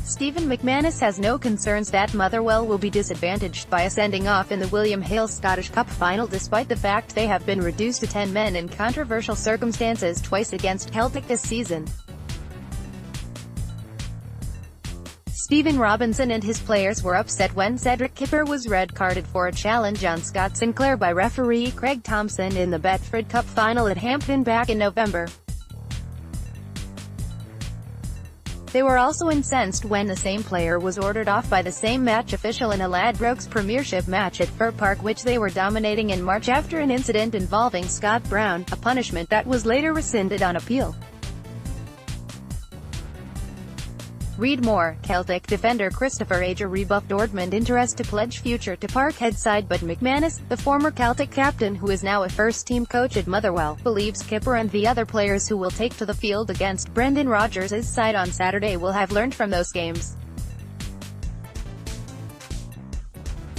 Stephen McManus has no concerns that Motherwell will be disadvantaged by a sending-off in the William Hill Scottish Cup final, despite the fact they have been reduced to 10 men in controversial circumstances twice against Celtic this season. Stephen Robinson and his players were upset when Cedric Kipre was red-carded for a challenge on Scott Sinclair by referee Craig Thomson in the Betfred Cup final at Hampden back in November. They were also incensed when the same player was ordered off by the same match official in a Ladbrokes Premiership match at Fir Park, which they were dominating in March after an incident involving Scott Brown, a punishment that was later rescinded on appeal. Read more. Celtic defender Christopher Ajer rebuffed Dortmund interest to pledge future to Parkhead side, but McManus, the former Celtic captain who is now a first-team coach at Motherwell, believes Kipre and the other players who will take to the field against Brendan Rodgers' side on Saturday will have learned from those games.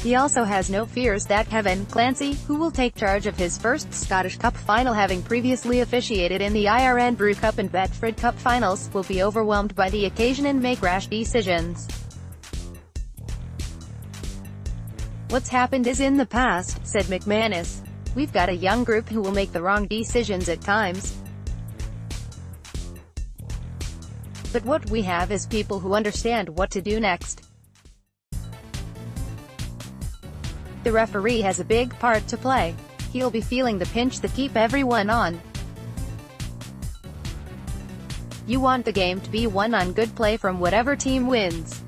He also has no fears that Kevin Clancy, who will take charge of his first Scottish Cup final having previously officiated in the IRN Brew Cup and Betfred Cup finals, will be overwhelmed by the occasion and make rash decisions. "What's happened is in the past," said McManus. "We've got a young group who will make the wrong decisions at times. But what we have is people who understand what to do next. The referee has a big part to play. He'll be feeling the pinch that keep everyone on. You want the game to be won on good play from whatever team wins.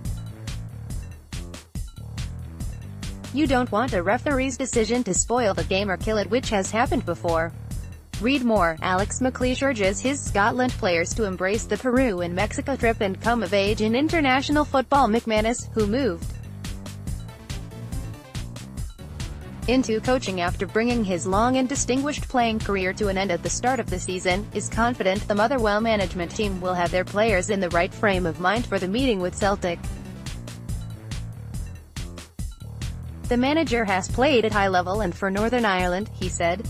You don't want a referee's decision to spoil the game or kill it, which has happened before." Read more. Alex McLeish urges his Scotland players to embrace the Peru and Mexico trip and come of age in international football. McManus, who moved into coaching after bringing his long and distinguished playing career to an end at the start of the season, is confident the Motherwell management team will have their players in the right frame of mind for the meeting with Celtic. "The manager has played at high level and for Northern Ireland," he said.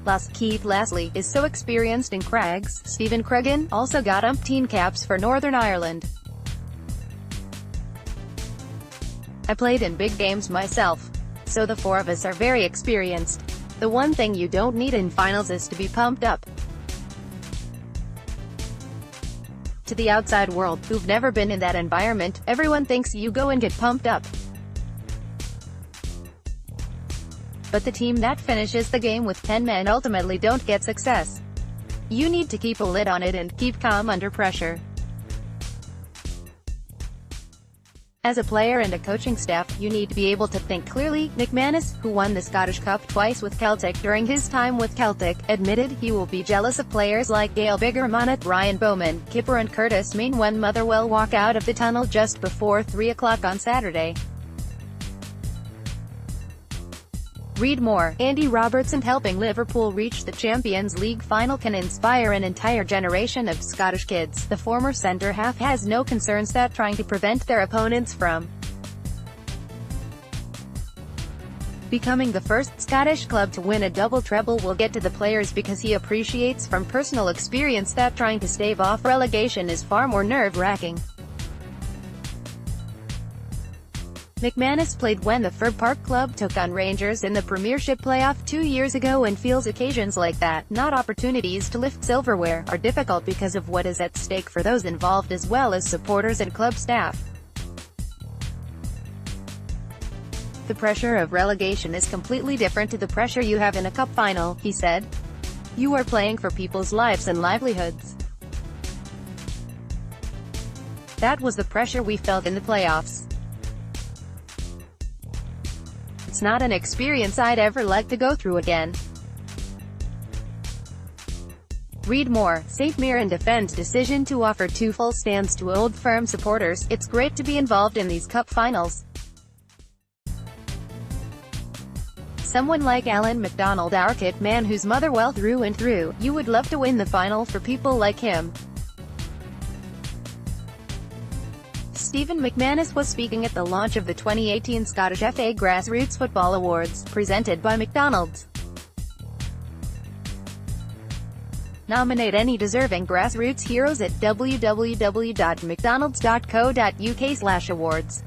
Plus, Keith Lasley is so experienced in Craigs. Stephen Craigan also got umpteen caps for Northern Ireland. "I played in big games myself. So the four of us are very experienced. The one thing you don't need in finals is to be pumped up." To the outside world, who've never been in that environment, everyone thinks you go and get pumped up. But the team that finishes the game with 10 men ultimately don't get success. You need to keep a lid on it and keep calm under pressure. As a player and a coaching staff, you need to be able to think clearly. McManus, who won the Scottish Cup twice with Celtic during his time with Celtic, admitted he will be jealous of players like Gail Biggermonnet, Ryan Bowman, Kipre and Curtis Main when Motherwell walk out of the tunnel just before 3 o'clock on Saturday. Read more. Andy Robertson helping Liverpool reach the Champions League final can inspire an entire generation of Scottish kids. The former centre-half has no concerns that trying to prevent their opponents from becoming the first Scottish club to win a double treble will get to the players, because he appreciates from personal experience that trying to stave off relegation is far more nerve-wracking. McManus played when the Fir Park club took on Rangers in the Premiership playoff 2 years ago and feels occasions like that, not opportunities to lift silverware, are difficult because of what is at stake for those involved as well as supporters and club staff. "The pressure of relegation is completely different to the pressure you have in a cup final," he said. "You are playing for people's lives and livelihoods. That was the pressure we felt in the playoffs. It's not an experience I'd ever like to go through again." Read more. St Mirren defends decision to offer 2 full stands to Old Firm supporters. "It's great to be involved in these cup finals. Someone like Alan McDonald, our kit man who's Motherwell through and through, you would love to win the final for people like him." Stephen McManus was speaking at the launch of the 2018 Scottish FA Grassroots Football Awards, presented by McDonald's. Nominate any deserving grassroots heroes at www.mcdonalds.co.uk/awards.